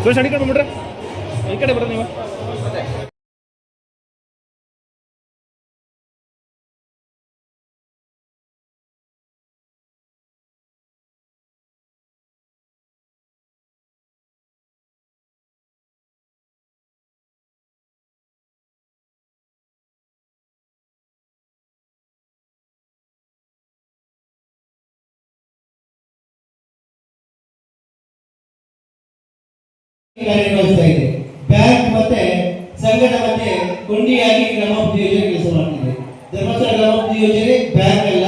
ಸುರೇಶ್ ಅಡಿ ಕಡೆ ಬಿಡ್ರಿ, ಈ ಕಡೆ ಬರ್ರಿ ನೀವು. ಕಾರ್ಯನಿರ್ವಹಿಸ್ತಾ ಇದೆ. ಬ್ಯಾಂಕ್ ಮತ್ತೆ ಸಂಘದ ಮಧ್ಯೆ ಕೊಂಡಿಯಾಗಿ ಗ್ರಾಮಾಭಿವೃದ್ಧಿ ಯೋಜನೆ ಕೆಲಸ ಮಾಡ್ತಿದೆ. ಧರ್ಮಸ್ಥಳ ಗ್ರಾಮಾಭಿವೃದ್ಧಿ ಯೋಜನೆ ಬ್ಯಾಂಕ್ ಅಲ್ಲ,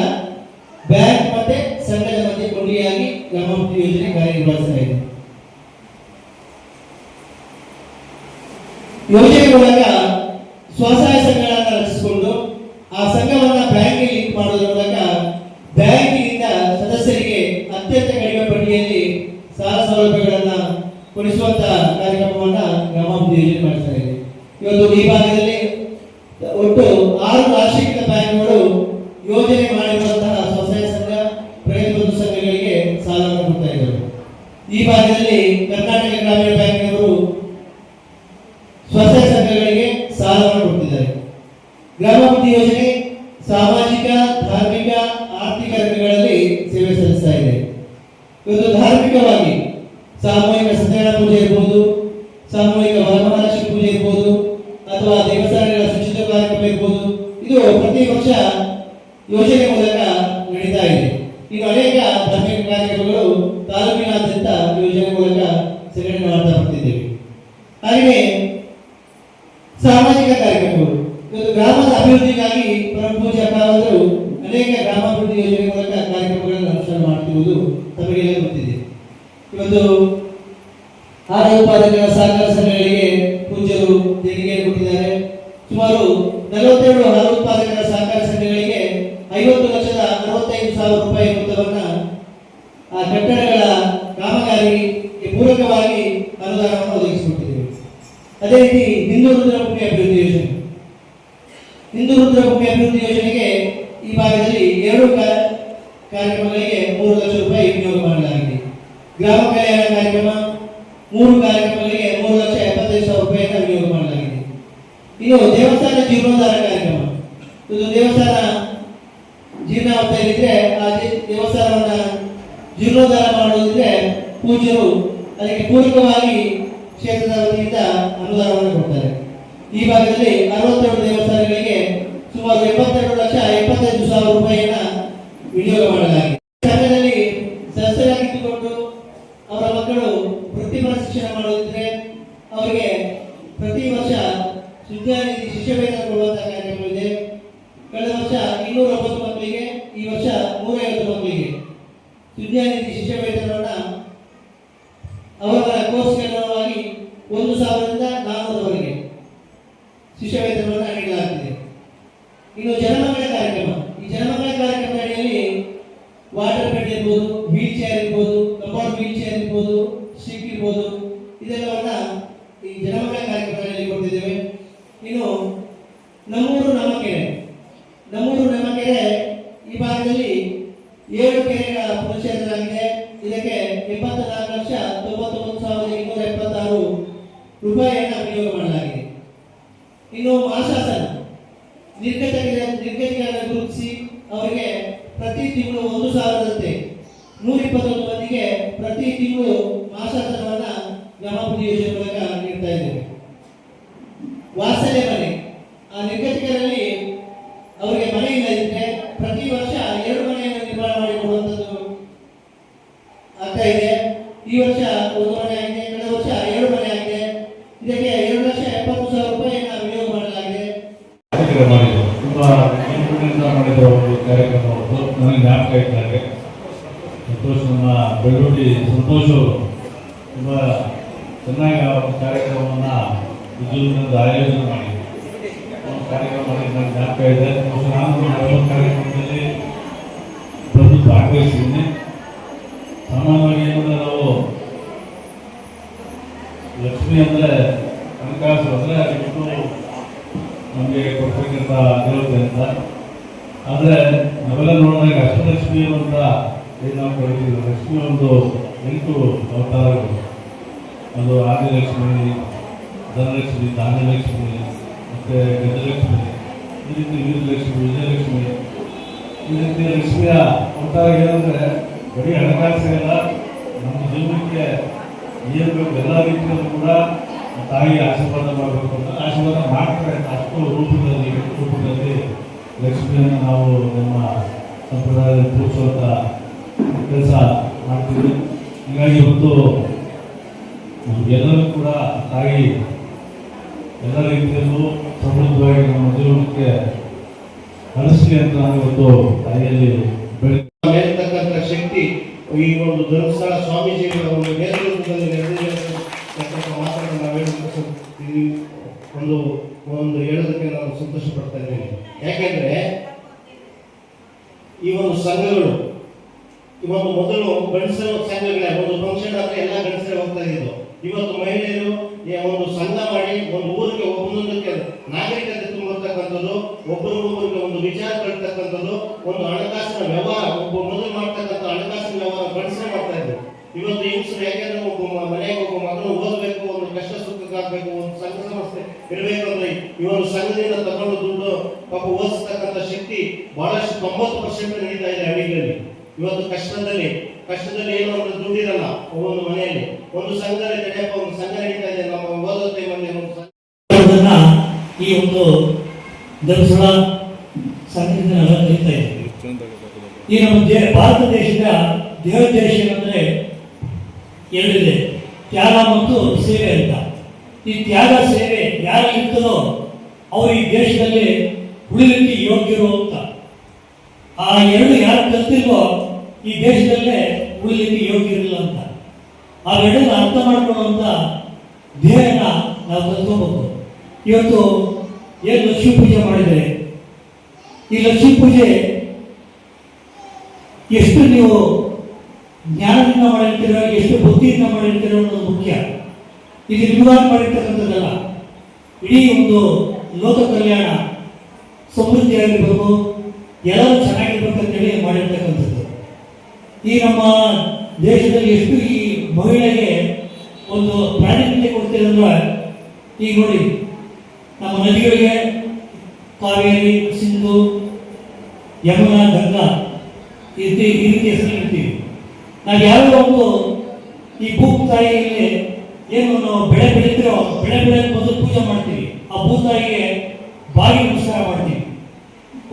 ಬ್ಯಾಂಕ್ ಮತ್ತೆ ಸಂಘದ ಮಧ್ಯೆ ಕೊಂಡಿಯಾಗಿ ಗ್ರಾಮಾಭಿವೃದ್ಧಿ ಯೋಜನೆ ಕಾರ್ಯನಿರ್ವಹಿಸ್ತಾ ಇದೆ. ಯೋಜನೆ ಮೂಲಕ ಸ್ವಸಹಾಯ ಸಂಘಗಳನ್ನು ರಚಿಸಿಕೊಂಡು ಆ ಸಂಘವನ್ನ ಬ್ಯಾಂಕ್ಗೆ ಲಿಂಕ್ ಮಾಡೋದ್ರ ಮೂಲಕ ಬ್ಯಾಂಕಿನಿಂದ ಸದಸ್ಯರಿಗೆ ಅತ್ಯಂತ ಕಡಿಮೆ ಬಡ್ಡಿಯಲ್ಲಿ ಸಾಲ ಸೌಲಭ್ಯಗಳನ್ನ ಕೊಡಿಸುವಂತ ಕಾರ್ಯಕ್ರಮವನ್ನ ಗ್ರಾಮಾಭಿವೃದ್ಧಿ ಯೋಜನೆ ಮಾಡ್ತಾ ಇದೆ. ಇವತ್ತು ಈ ಭಾಗದಲ್ಲಿ ಒಟ್ಟು 6 ರಾಷ್ಟ್ರೀಕೃತ ಬ್ಯಾಂಕ್ಗಳು ಯೋಜನೆ ಮಾಡಿರುವಂತಹ ಸ್ವಸಹಾಯ ಸಂಘ, ಪ್ರಗತಿಬದ್ಧ ಸಂಘಗಳಿಗೆ ಸಾಲವನ್ನು ಕೊಡ್ತಾ ಇದ್ದಾರೆ. ಈ ಭಾಗದಲ್ಲಿ ಕರ್ನಾಟಕ ಗ್ರಾಮೀಣ ಬ್ಯಾಂಕಿನವರು ಸ್ವಸಹಾಯ ಸಂಘಗಳಿಗೆ ಸಾಲವನ್ನು ಕೊಡ್ತಿದ್ದಾರೆ. ಗ್ರಾಮಾಭಿವೃದ್ಧಿ ಯೋಜನೆ ಸಾಮಾಜಿಕ, ಧಾರ್ಮಿಕ, ಆರ್ಥಿಕ ರಂಗಗಳಲ್ಲಿ ಸೇವೆ ಸಲ್ಲಿಸ್ತಾ ಇದೆ. ಇವತ್ತು ಧಾರ್ಮಿಕವಾಗಿ ಸಾಮೂಹಿಕ ಸತ್ಯನಾರಾಯಣ ಪೂಜೆ ಇರ್ಬೋದು, ಸಾಮೂಹಿಕ ವರಮಹಾಲಕ್ಷ್ಮಿ ಪೂಜೆ ಇರ್ಬೋದು, ಅಥವಾ ದೇವಸ್ಥಾನಗಳ ಶುಚಿತ್ವ ಕಾರ್ಯಕ್ರಮ ಇರ್ಬೋದು, ಇದು ಪ್ರತಿ ವರ್ಷ ಯೋಜನೆ ಮೂಲಕ ನಡೀತಾ ಇದೆ. ಈಗ ಅನೇಕ ಧಾರ್ಮಿಕ ಕಾರ್ಯಕ್ರಮಗಳು ತಾಲೂಕಿನಾದ್ಯಂತ ಯೋಜನೆ ಮೂಲಕ ಸಂಘಟನೆ ಮಾಡ್ತಾ ಬರ್ತಿದ್ದೇವೆ. ಹಾಗೆಯೇ ಸಾಮಾಜಿಕ ಕಾರ್ಯಕ್ರಮಗಳು ಇವತ್ತು ಗ್ರಾಮದ ಅಭಿವೃದ್ಧಿಗಾಗಿ ಪರಮ ಪೂಜ್ಯ ಅಪ್ಪಾರವರು ಅನೇಕ ಗ್ರಾಮಾಭಿವೃದ್ಧಿ ಯೋಜನೆ ಮೂಲಕ ಕಾರ್ಯಕ್ರಮಗಳನ್ನು ಅನುಷ್ಠಾನ ಮಾಡ್ತಿರುವುದು ತಮಗೆಲ್ಲ ಗೊತ್ತಿದೆ. ಇವತ್ತು ಹಾಲು ಉತ್ಪಾದಕರ ಸಹಕಾರ ಸಂಘಗಳಿಗೆ ಪೂಜ್ಯರು ದೇಣಿಗೆ ಕೊಟ್ಟಿದ್ದಾರೆ. ಸುಮಾರು 42 ಹಾಲು ಉತ್ಪಾದಕರ ಸಹಕಾರ ಸಂಘಗಳಿಗೆ 50,65,000 ರೂಪಾಯಿ ಮೊತ್ತವನ್ನ ಆ ಕಟ್ಟಡಗಳ ಕಾಮಗಾರಿಗೆ ಪೂರಕವಾಗಿ ಅನುದಾನವನ್ನು ಒದಗಿಸಿಕೊಟ್ಟಿದ್ದೇವೆ. ಅದೇ ರೀತಿ ಹಿಂದೂ ರುದ್ರಭೂಮಿ ಅಭಿವೃದ್ಧಿ ಯೋಜನೆ, ಹಿಂದೂ ರುದ್ರಭೂಮಿ ಅಭಿವೃದ್ಧಿ ಯೋಜನೆಗೆ ಈ ಭಾಗದಲ್ಲಿ 2 ಕಾರ್ಯಕ್ರಮಗಳಿಗೆ 3 ಲಕ್ಷ ರೂಪಾಯಿ ವಿನಿಯೋಗ ಮಾಡಲಾಗಿದೆ. ಗ್ರಾಮ ಕಲ್ಯಾಣ ಕಾರ್ಯಕ್ರಮ 3 ಕಾರ್ಯಕ್ರಮಗಳಿಗೆ 3,75,000 ರೂಪಾಯಿಯನ್ನು ವಿನಿಯೋಗ ಮಾಡಲಾಗಿದೆ. ಇನ್ನು ದೇವಸ್ಥಾನ ಜೀರ್ಣೋದ್ಧಾರ ಕಾರ್ಯಕ್ರಮ, ಇದು ದೇವಸ್ಥಾನ ಜೀರ್ಣಾವಸ್ಥೆಯಲ್ಲಿದ್ದರೆ ಆ ದೇವಸ್ಥಾನವನ್ನ ಜೀರ್ಣೋದ್ಧಾರ ಮಾಡುವುದಿದ್ರೆ ಪೂಜ್ಯರು ಅದಕ್ಕೆ ಪೂರಕವಾಗಿ ಕ್ಷೇತ್ರದ ವತಿಯಿಂದ ಅನುದಾನವನ್ನು ಕೊಡ್ತಾರೆ. ಈ ಭಾಗದಲ್ಲಿ 62 ದೇವಸ್ಥಾನಗಳಿಗೆ ಸುಮಾರು 72,75,000 ರೂಪಾಯಿಯನ್ನ ವಿನಿಯೋಗ ಮಾಡಲಾಗಿದೆ. ಸಂಘದಲ್ಲಿ ಸದಸ್ಯರಾಗಿದ್ದುಕೊಂಡು ಅವರ ಮಕ್ಕಳು ವೃತ್ತಿಪರ ಶಿಕ್ಷಣ ಮಾಡುತ್ತಿದ್ರೆ ಅವರಿಗೆ ಪ್ರತಿ ವರ್ಷ ವಿದ್ಯಾನಿಧಿ ಶಿಷ್ಯವೇತನ ಕೊಡುವಂತಹ ಕಾರ್ಯಕ್ರಮವಿದೆ. ಕಳೆದ ವರ್ಷ 209 ಮಕ್ಕಳಿಗೆ, ಈ ವರ್ಷ 150 ಮಕ್ಕಳಿಗೆ ವಿದ್ಯಾನಿಧಿ ಶಿಷ್ಯವೇತನವನ್ನ ಅವರ ಕೋರ್ಸ್ಗೆ ಅನುಗುಣವಾಗಿ 1,000ರಿಂದ 400ರವರೆಗೆ ಶಿಷ್ಯವೇತನವನ್ನು ನೀಡಲಾಗುತ್ತಿದೆ. ಇನ್ನು ಜನಮಂಗಳ ಕಾರ್ಯಕ್ರಮ, ಈ ಜನಮಂಗಳ ಕಾರ್ಯಕ್ರಮದ ಅಡಿಯಲ್ಲಿ ವಾಟರ್ ಬೆಡ್ ಇರ್ಬೋದು, ವೀಲ್ ಚೇರ್ ಇರ್ಬೋದು, ಕಂಪೌಂಡ್ ವೀಲ್ ಚೇರ್ ಇರ್ಬೋದು, ಸ್ಟಿಕ್ ಇರ್ಬೋದು, ಇದೆಲ್ಲವನ್ನ ಈ ಜನಮಂಗಳ ಕಾರ್ಯಕ್ರಮದಲ್ಲಿ ಕೊಟ್ಟಿದ್ದೇವೆ. ಇನ್ನು ನಮ್ಮೂರು ನಮ್ಮ ಕೆರೆ, ನಮ್ಮೂರು ನಮ್ಮ ಕೆರೆ ಈ ಭಾಗದಲ್ಲಿ 7 ಕೆರೆಗಳ ಪುನಶ್ಚೇತನವಾಗಿದೆ. ಇದಕ್ಕೆ 74,99,276 ರೂಪಾಯಿಯನ್ನು ವಿನಿಯೋಗ ಮಾಡಲಾಗಿದೆ. ಇನ್ನು ಮಾಸಾಸನ ನಿರ್ಗತಿಕರನ್ನು ಗುರುತಿಸಿ ಅವರಿಗೆ ಪ್ರತಿ ತಿಂಗಳು 1,000ದಂತೆ 121 ಮಂದಿಗೆ ಪ್ರತಿ ತಿಂಗಳು ಮಾಸಾಸನವನ್ನ ಗ್ರಾಮಾಭಿವೃದ್ಧಿ ಯೋಜನೆ ಮೂಲಕ ನೀಡ್ತಾ ಇದ್ದೇವೆ. ವಾಸನೆ ಮನೆ, ಆ ನಿರ್ಗತಿಕರಲ್ಲಿ ಅವರಿಗೆ ಮನೆ ಇಲ್ಲ ಇದ್ರೆ ಪ್ರತಿ ವರ್ಷ 2 ಮನೆಯನ್ನು ನಿರ್ಮಾಣ ಮಾಡಿಕೊಡುವಂಥದ್ದು ಆಗ್ತಾ ಇದೆ. ಈ ವರ್ಷ 1 ಮನೆ ಆಗಿದೆ, ಕಳೆದ ವರ್ಷ 2 ಮನೆ ಆಗಿದೆ. ಇದಕ್ಕೆ 2,70,000 ರೂಪಾಯಿಯನ್ನು ವಿನಿಯೋಗ ಮಾಡಲಾಗಿದೆ. ತುಂಬಾ ಮಾಡಿದ ಒಂದು ಕಾರ್ಯಕ್ರಮವನ್ನು ನನಗೆ ಜ್ಞಾಪಕ ಇದ್ದಾರೆ. ಸಂತೋಷ್, ನಮ್ಮ ಬೆಳ್ಳೂಡಿ ಸಂತೋಷ್ ತುಂಬ ಚೆನ್ನಾಗಿ ಆ ಒಂದು ಕಾರ್ಯಕ್ರಮವನ್ನು ವಿಜೃಂಭಣೆಯಿಂದ ಆಯೋಜನೆ ಮಾಡಿ ಒಂದು ಕಾರ್ಯಕ್ರಮ ಮಾಡಿ ನನಗೆ ಜ್ಞಾಪಕ ಇದೆ. ನಾನು ಕಾರ್ಯಕ್ರಮದಲ್ಲಿ ಬಂದು ಭಾಗವಹಿಸಿದ್ದೀನಿ. ಸಾಮಾನ್ಯವಾಗಿ ಏನಂದರೆ ನಾವು ಲಕ್ಷ್ಮಿ ಅಂದರೆ ಹಣಕಾಸು ಅಂದರೆ ಇಷ್ಟು ನಮಗೆ ಕೊಡ್ತಕ್ಕಂಥ ದೇವತೆ ಅಂತ. ಆದರೆ ನಾವೆಲ್ಲ ನೋಡಿದಾಗ ಅಷ್ಟಲಕ್ಷ್ಮಿ ಅಂತ ಏನು ನಾವು ಕರಿತೀವಿ, ಲಕ್ಷ್ಮಿ ಒಂದು 8 ಅವತಾರಗಳು. ಅದು ಆದಿಲಕ್ಷ್ಮಿ, ಧನಲಕ್ಷ್ಮಿ, ಧಾನ್ಯಲಕ್ಷ್ಮಿ, ಮತ್ತು ಗಜಲಕ್ಷ್ಮಿ, ಈ ರೀತಿ ವೀರಲಕ್ಷ್ಮಿ, ವಿಜಯಲಕ್ಷ್ಮಿ, ಈ ರೀತಿ ಲಕ್ಷ್ಮಿಯ ಅವತಾರ ಏನಂದರೆ ಬರೀ ಹಣಕಾಸಿಗೆಲ್ಲ ನಮ್ಮ ಜೀವನಕ್ಕೆ ಏನು ಬೇಕು ಎಲ್ಲ ರೀತಿಯಲ್ಲೂ ಕೂಡ ತಾಯಿಯ ಆಶೀರ್ವಾದ ಮಾಡಬೇಕು ಅಂತ ಆಶೀರ್ವಾದ ಮಾಡ್ತಾರೆ. ಅಷ್ಟು ರೂಪದಲ್ಲಿ ಲಕ್ಷ್ಮಿಯನ್ನು ನಾವು ನಮ್ಮ ಸಂಪ್ರದಾಯದಲ್ಲಿ ಪೂಜಿಸುವಂಥ ಕೆಲಸ ಮಾಡ್ತೀವಿ. ಹೀಗಾಗಿ ಇವತ್ತು ಎಲ್ಲರೂ ಕೂಡ ತಾಯಿ ಎಲ್ಲ ರೀತಿಯಲ್ಲೂ ಸಮೃದ್ಧವಾಗಿ ನಮ್ಮ ಜೀವನಕ್ಕೆ ಹರಿಸಲಿ ಅಂತ ನಾವು ಇವತ್ತು ತಾಯಿಯಲ್ಲಿ ಮೇಲ್ತಕ್ಕಂಥ ಶಕ್ತಿ ಈ ಒಂದು ಧರ್ಮಸ್ಥಳ ಸ್ವಾಮೀಜಿಗಳ ಒಂದು ನೇತೃತ್ವದಲ್ಲಿ ನಡೆದಿರತಕ್ಕಂಥ ಮಾತನ್ನು ನಾವು ಒಂದು ಹೇಳೋದಕ್ಕೆ ನಾವು ಸಂತೋಷ ಪಡ್ತಾ ಇದ್ದೇವೆ. ಯಾಕೆಂದ್ರೆ ಈ ಒಂದು ಸಂಘಗಳು ಇವತ್ತು ಮೊದಲು ಗಂಡಸರ ಸಂಘಗಳೇ ಒಂದು ಫಂಕ್ಷನ್ ಆದ್ರೆ ಎಲ್ಲ ಗಂಡಸರೇ ಹೋಗ್ತಾ ಇದ್ದು. ಇವತ್ತು ಮಹಿಳೆಯರು ಒಂದು ಸಂಘ ಮಾಡಿ ಒಂದು ಊರಿಗೆ ಒಂದೊಂದಕ್ಕೆ ನಾಗರಿಕತೆ ತುಂಬತಕ್ಕಂಥದ್ದು, ಒಬ್ಬರಿಗೊಬ್ಬರಿಗೆ ಒಂದು ವಿಚಾರ ಕಳ್ತಕ್ಕಂಥದ್ದು, ಒಂದು ಹಣಕಾಸಿನ ವ್ಯವಹಾರ ಒಬ್ಬ ಮೊದಲು ಮಾಡ್ತಕ್ಕಂಥ ಹಣಕಾಸಿನ ವ್ಯವಹಾರ ಗಂಡಸರೇ ಮಾಡ್ತಾ ಇದ್ರು. ಇವತ್ತು ಹೆಂಗಸರು ಯಾಕೆಂದ್ರೆ ಒಬ್ಬ ಮನೆಗೆ ಒಬ್ಬ ಮಗನು ಓದಬೇಕು, ಒಂದು ಕಷ್ಟ ಸುಖಕ್ಕಾಗಬೇಕು, ಒಂದು ಸಂಘ ಸಂಸ್ಥೆ ಇರಬೇಕು ಅಂದ್ರೆ ಈ ಒಂದು ಸಂಘದಿಂದ ತಗೊಂಡು ದುಡ್ಡು ಪಾಪ ಓದಿಸ್ತಕ್ಕಂಥ ಶಕ್ತಿ ಬಹಳಷ್ಟು 90% ನಡೀತಾ ಇದೆ ಹಳ್ಳಿಗಳಲ್ಲಿ. ಇವತ್ತು ಕಷ್ಟದಲ್ಲಿ ಏನು ಅಂದ್ರೆ ದುಡ್ಡಿರಲ್ಲ ಒಂದು ಮನೆಯಲ್ಲಿ, ಒಂದು ಸಂಘದಲ್ಲಿ ನಡೆಯಪ್ಪ ಒಂದು ಸಂಘ ನಡೀತಾ ಇದೆ ನಮ್ಮ ಓದೋ ಟೈಮಲ್ಲಿ ಈ ಒಂದು ಧರ್ಮಸ್ಥಳ ಸಂಘದಿಂದ ನಾವೆಲ್ಲ ಕಲಿತಾ ಇದ್ದೀವಿ. ಈ ನಮ್ಮ ಭಾರತ ದೇಶದ ದೇವೋದ್ದೇಶ ಅಂದ್ರೆ ಎರಡಿದೆ, ತ್ಯಾಗ ಮತ್ತು ಸೇವೆ ಅಂತ. ಈ ತ್ಯಾಗ ಸೇವೆ ಯಾರು ಇರ್ತದೋ ಅವರು ಈ ದೇಶದಲ್ಲಿ ಉಳಿಲಿಕ್ಕೆ ಯೋಗ್ಯರು ಅಂತ. ಆ ಎರಡು ಯಾರು ಕಲ್ತಿಲ್ವೋ ಈ ದೇಶದಲ್ಲೇ ಉಳಿಲಿಕ್ಕೆ ಯೋಗ್ಯರಿಲ್ಲ ಅಂತ. ಅವೆರಡನ್ನ ಅರ್ಥ ಮಾಡ್ಕೊಳ್ಳುವಂತ ಧ್ಯೇಯನ ನಾವು ಕಲ್ತ್ಕೋಬೇಕು. ಇವತ್ತು ಏನು ಲಕ್ಷ್ಮೀ ಪೂಜೆ ಮಾಡಿದರೆ, ಈ ಲಕ್ಷ್ಮೀ ಪೂಜೆ ಎಷ್ಟು ನೀವು ಜ್ಞಾನದಿಂದ ಮಾಡಿರ್ತೀರೋ, ಎಷ್ಟು ಬುದ್ಧಿಯಿಂದ ಮಾಡಿರ್ತೀರೋ ಅನ್ನೋದು ಮುಖ್ಯ. ಇದು ನಿಮಗಾಗಿ ಮಾಡಿರ್ತಕ್ಕಂಥದ್ದಲ್ಲ, ಇಡೀ ಒಂದು ಲೋಕ ಕಲ್ಯಾಣ ಸಮೃದ್ಧಿಯಾಗಿರ್ಬೇಕು, ಎಲ್ಲರೂ ಚೆನ್ನಾಗಿರ್ಬೇಕಂತೇಳಿ ಮಾಡಿರ್ತಕ್ಕಂಥದ್ದು. ಈ ನಮ್ಮ ದೇಶದಲ್ಲಿ ಎಷ್ಟು ಈ ಮಹಿಳೆಗೆ ಒಂದು ಪ್ರಾಧಾನ್ಯತೆ ಕೊಡ್ತೀರಂದ್ರೆ, ಈಗ ನೋಡಿ ನಮ್ಮ ನದಿಗಳಿಗೆ ಕಾವೇರಿ, ಸಿಂಧು, ಯಮುನಾ, ಗಂಗಾ ಈ ರೀತಿ ಹೆಸರು ಇರ್ತೀವಿ. ನಾವು ಯಾರೋ ಒಂದು ಈ ಭೂತಾಯಿಯಲ್ಲಿ ಏನು ನಾವು ಬೆಳೆ ಬೆಳೀತಿರೋ ಬೆಳೆ ಮೊದಲು ಪೂಜೆ ಮಾಡ್ತೀವಿ. ಆ ಭೂತಾಯಿಗೆ ಬಾಗಿ ನಮಸ್ಕಾರ ಮಾಡ್ತೀವಿ.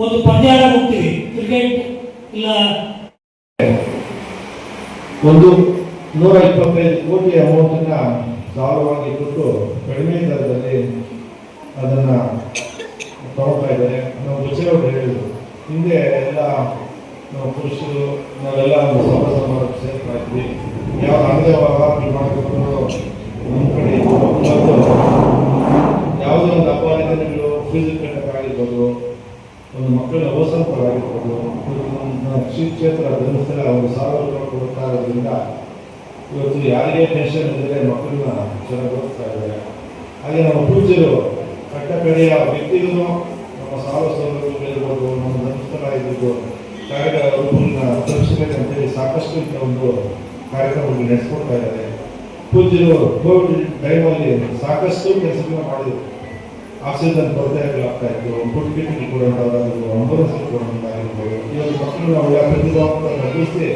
ಒಂದು ಪಂದ್ಯಾಟ ಹೋಗ್ತೀವಿ, ಕ್ರಿಕೆಟ್ ಇಲ್ಲ, ಒಂದು 125 ಕೋಟಿ ಅಮೌಂಟನ್ನ ಸಾಲವಾಗಿ ಕೊಟ್ಟು ಕಡಿಮೆ ದರದಲ್ಲಿ ಅದನ್ನ ತಗೊಳ್ತಾ ಇದ್ದಾರೆ. ನಾವು ರುಚಿಯವರು ಹೇಳಿದ್ರು, ಹಿಂದೆ ಎಲ್ಲ ನಾವು ಪುರುಷರು ನಾವೆಲ್ಲ ಒಂದು ಸಮಾರಂಭ ಸೇರ್ತಾ ಇದ್ವಿ. ಯಾವ ಅಂಗವಾಗಿ ಮಾಡಿಕೊಂಡು ನಮ್ಮ ಕಡೆ ಯಾವುದೋ ಒಂದು ಹಬ್ಬ ಹರಿದಿನಗಳು ಫೀಸ್ ಕಟ್ಟಕ್ಕಾಗಿರ್ಬೋದು, ಒಂದು ಮಕ್ಕಳ ಅವಸರವಾಗಿರ್ಬೋದು, ಶ್ರೀ ಕ್ಷೇತ್ರ ಧರ್ಮಸ್ಥಳ ಒಂದು 1000 ರೂಪಾಯಿ ಕೊಡ್ತಾ ಇರೋದ್ರಿಂದ ಇವತ್ತು ಯಾರಿಗೆ ಟೆನ್ಷನ್ ಇದ್ದರೆ ಮಕ್ಕಳನ್ನ ಚೆನ್ನಾಗಿ ಓದಿಸ್ತಾ ಇದ್ದಾರೆ. ಹಾಗೆ ನಮ್ಮ ಪೂಜ್ಯರು ಕಟ್ಟ ಕಡೆಯ ವ್ಯಕ್ತಿಗಳು ನಮ್ಮ ಸಾಲ ಸೌಲಭ್ಯಗಳಿರ್ಬೋದು, ನಮ್ಮ ಧರ್ಮಸ್ಥಳ ಇರ್ಬೋದು ಕಾರ್ಯಕ್ರಮಗಳನ್ನ ತಲುಪಿಸಬೇಕಂತೇಳಿ ಸಾಕಷ್ಟು ಒಂದು ಕಾರ್ಯಕ್ರಮಗಳು ನಡೆಸ್ಕೊಡ್ತಾ ಇದ್ದಾರೆ. ಪೂಜ್ಯರು ಕೋವಿಡ್ ಟೈಮಲ್ಲಿ ಸಾಕಷ್ಟು ಕೆಲಸಗಳನ್ನ ಮಾಡಿದರು. ಆಕ್ಸಿಜನ್ ಕೊರತೆಗಳಾಗ್ತಾ ಇತ್ತು, ಫುಡ್ ಕಿಟ್ ಕೊಡೋದಾಗಿರ್ಬೋದು, ಆಂಬುಲೆನ್ಸ್ ಕೊಡೋದಾಗಿರ್ಬೋದು. ಇವತ್ತು ಮಕ್ಕಳು ನಾವು ಯಾವ ಪ್ರತಿಭಾವಂತ ನಡೆಸಿ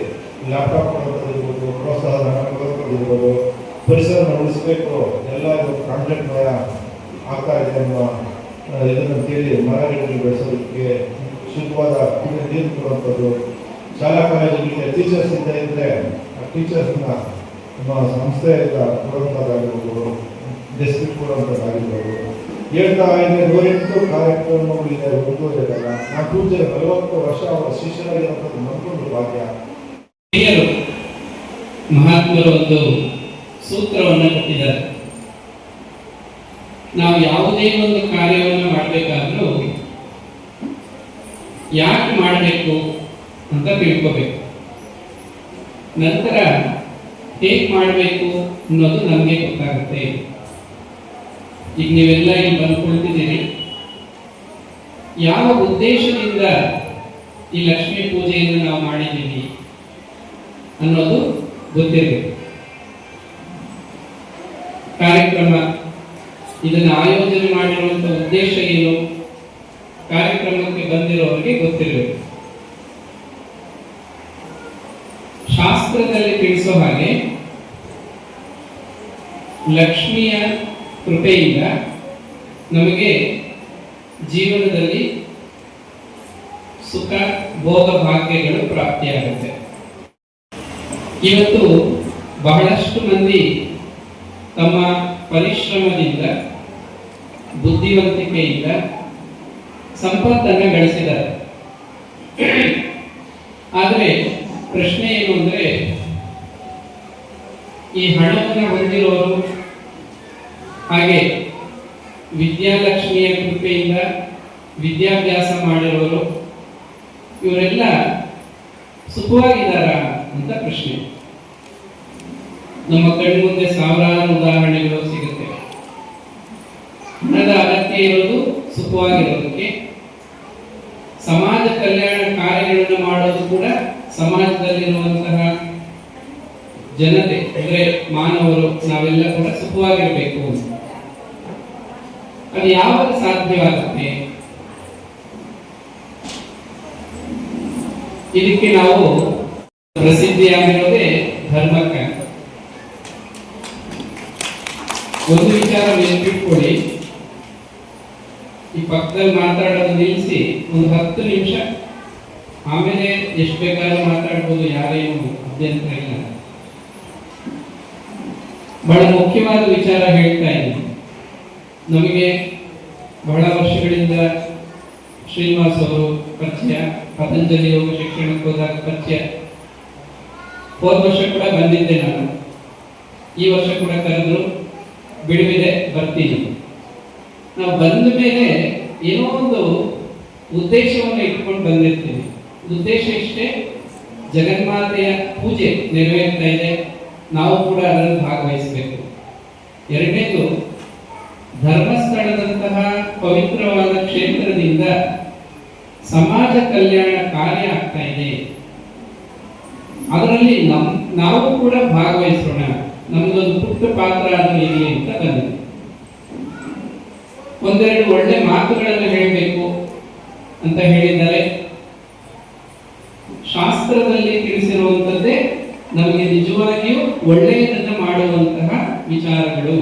ಲ್ಯಾಪ್ಟಾಪ್ ಕೊಡೋದಾಗಿರ್ಬೋದು, ಪ್ರೋತ್ಸಾಹ ಕೊಡೋದಿರ್ಬೋದು, ಪರಿಸರ ಉಳಿಸಬೇಕು ಎಲ್ಲ ಇವತ್ತು ಕಾಂಟ್ರಾಕ್ಟ್ ಆಗ್ತಾ ಇದೆ ಅನ್ನುವ ಇದನ್ನಂತೇಳಿ ಮರಗಳನ್ನು ಬೆಳೆಸೋದಕ್ಕೆ ಶುದ್ಧವಾದ ಕುಡಿಯುವ ನೀರು ಕೊಡುವಂಥದ್ದು. ಶಾಲಾ ಕಾಲೇಜುಗಳಿಗೆ ಟೀಚರ್ಸ್ ಇದ್ದ ಇದ್ದರೆ ಆ ಟೀಚರ್ಸ್ನ ನಮ್ಮ ಸಂಸ್ಥೆಯಿಂದ ಕೊಡುವಂಥದ್ದಾಗಿರ್ಬೋದು, ಡೆಸ್ಕ್ ಕೊಡುವಂಥದ್ದಾಗಿರ್ಬೋದು. ಹೇಳ್ತಾ ಇದೆ 108 ಕಾರ್ಯಕ್ರಮಗಳಿದೆ, ಓದೋದಲ್ಲ. ನಾನು ಪೂಜೆ 40 ವರ್ಷ ಅವರ ಶಿಷ್ಯರಾಗಿರುವಂಥದ್ದು ನಮ್ಗೊಂದು ಭಾಗ್ಯ. ಮಹಾತ್ಮರು ಒಂದು ಸೂತ್ರವನ್ನು ಕೊಟ್ಟಿದ್ದಾರೆ. ನಾವು ಯಾವುದೇ ಒಂದು ಕಾರ್ಯವನ್ನು ಮಾಡಬೇಕಾದ್ರೂ ಯಾಕೆ ಮಾಡಬೇಕು ಅಂತ ತಿಳ್ಕೋಬೇಕು. ನಂತರ ಹೇಗೆ ಮಾಡಬೇಕು ಅನ್ನೋದು ನಮಗೆ ಗೊತ್ತಾಗುತ್ತೆ. ಈಗ ನೀವೆಲ್ಲ ಇಲ್ಲಿ ಬಂದು ಕುಳಿತಿದ್ದೀರಿ, ಯಾವ ಉದ್ದೇಶದಿಂದ ಈ ಲಕ್ಷ್ಮೀ ಪೂಜೆಯನ್ನು ನಾವು ಮಾಡಿದ್ದೀವಿ ಅನ್ನೋದು ಗೊತ್ತಿರಬೇಕು. ಕಾರ್ಯಕ್ರಮ ಇದನ್ನು ಆಯೋಜನೆ ಮಾಡಿರುವಂತಹ ಉದ್ದೇಶ ಏನು, ಕಾರ್ಯಕ್ರಮಕ್ಕೆ ಬಂದಿರೋರಿಗೆ ಗೊತ್ತಿರಬೇಕು. ಶಾಸ್ತ್ರದಲ್ಲಿ ತಿಳಿಸೋ ಹಾಗೆ ಲಕ್ಷ್ಮಿಯ ಕೃಪೆಯಿಂದ ನಮಗೆ ಜೀವನದಲ್ಲಿ ಸುಖ ಭೋಗ ಭಾಗ್ಯಗಳು ಪ್ರಾಪ್ತಿಯಾಗುತ್ತೆ. ಇವತ್ತು ಬಹಳಷ್ಟು ಮಂದಿ ತಮ್ಮ ಪರಿಶ್ರಮದಿಂದ ಬುದ್ಧಿವಂತಿಕೆಯಿಂದ ಸಂಪತ್ತನ್ನು ಗಳಿಸಿದ್ದಾರೆ. ಆದರೆ ಪ್ರಶ್ನೆ ಏನು ಅಂದ್ರೆ, ಈ ಹಣವನ್ನು ಹೊಂದಿರೋರು ಹಾಗೆ ವಿದ್ಯಾಲಕ್ಷ್ಮಿಯ ಕೃಪೆಯಿಂದ ವಿದ್ಯಾಭ್ಯಾಸ ಮಾಡಿರೋರು ಇವರೆಲ್ಲ ಸುಖವಾಗಿದ್ದಾರಾ ಅಂತ ಪ್ರಶ್ನೆ. ನಮ್ಮ ಕಣ್ಮುಂದೆ ಸಾವಿರಾರು ಉದಾಹರಣೆಗಳು ಸಿಗುತ್ತೆ. ಹಣದ ಅಗತ್ಯ ಇರೋದು ಸುಖವಾಗಿರೋದಕ್ಕೆ, ಸಮಾಜ ಕಲ್ಯಾಣ ಕಾರ್ಯಗಳನ್ನು ಮಾಡೋದು ಕೂಡ ಸಮಾಜದಲ್ಲಿರುವಂತಹ ಜನತೆ ಅಂದ್ರೆ ಮಾನವರು ನಾವೆಲ್ಲ ಕೂಡ ಸುಖವಾಗಿರಬೇಕು. ಅದು ಯಾವಾಗ ಸಾಧ್ಯವಾಗುತ್ತೆ? ಇದಕ್ಕೆ ನಾವು ಪ್ರಸಿದ್ಧಿಯಾಗಿರೋದೇ ಧರ್ಮಕ್ಕೆ. ಒಂದು ವಿಚಾರ ನೆನಪಿಟ್ಕೊಳ್ಳಿ, ಈ ಪಕ್ಕದಲ್ಲಿ ಮಾತಾಡೋದು ನಿಲ್ಲಿಸಿ ಒಂದು 10 ನಿಮಿಷ, ಆಮೇಲೆ ಎಷ್ಟು ಬೇಕಾದ್ರೂ ಮಾತಾಡ್ಬೋದು, ಯಾರೇನು ಅಭ್ಯಂತರ ಇಲ್ಲ. ಬಹಳ ಮುಖ್ಯವಾದ ವಿಚಾರ ಹೇಳ್ತಾ ಇದ್ದೀನಿ. ನಮಗೆ ಬಹಳ ವರ್ಷಗಳಿಂದ ಶ್ರೀನಿವಾಸ್ ಅವರು ಪರಿಚಯ, ಪತಂಜಲಿ ಯೋಗ ಶಿಕ್ಷಣಕ್ಕೆ ಹೋದಾಗ ಪರಿಚಯ. ಹೋದ ವರ್ಷ ಕೂಡ ಬಂದಿದ್ದೆ ನಾನು, ಈ ವರ್ಷ ಕೂಡ ಕರೆದ್ರು, ಬಿಡುವಿದೆ ಬರ್ತೀನಿ. ನಾವು ಬಂದ ಮೇಲೆ ಏನೋ ಒಂದು ಉದ್ದೇಶವನ್ನು ಇಟ್ಕೊಂಡು ಬಂದಿರ್ತೀವಿ. ಉದ್ದೇಶ ಇಷ್ಟೇ, ಜಗನ್ಮಾತೆಯ ಪೂಜೆ ನೆರವೇರ್ತಾ ಇದೆ, ನಾವು ಕೂಡ ಅದರಲ್ಲಿ ಭಾಗವಹಿಸಬೇಕು. ಎರಡನೇದು, ಧರ್ಮಸ್ಥಳದಂತಹ ಪವಿತ್ರವಾದ ಕ್ಷೇತ್ರದಿಂದ ಸಮಾಜ ಕಲ್ಯಾಣ ಕಾರ್ಯ ಆಗ್ತಾ ಇದೆ, ಅದರಲ್ಲಿ ನಾವು ಕೂಡ ಭಾಗವಹಿಸೋಣ, ನಮ್ದೊಂದು ಪುಟ್ಟ ಪಾತ್ರ ಅದು ಇರಲಿ ಅಂತ ಬಂದಿದೆ. ಒಂದೆರಡು ಒಳ್ಳೆ ಮಾತುಗಳನ್ನು ಹೇಳಬೇಕು ಅಂತ ಹೇಳಿದ್ದಾರೆ. ಶಾಸ್ತ್ರದಲ್ಲಿ ತಿಳಿಸಿರುವಂತದ್ದೇ ನಮಗೆ ನಿಜವಾಗಿಯೂ ಒಳ್ಳೆಯದನ್ನು ಮಾಡುವಂತಹ ವಿಚಾರಗಳು.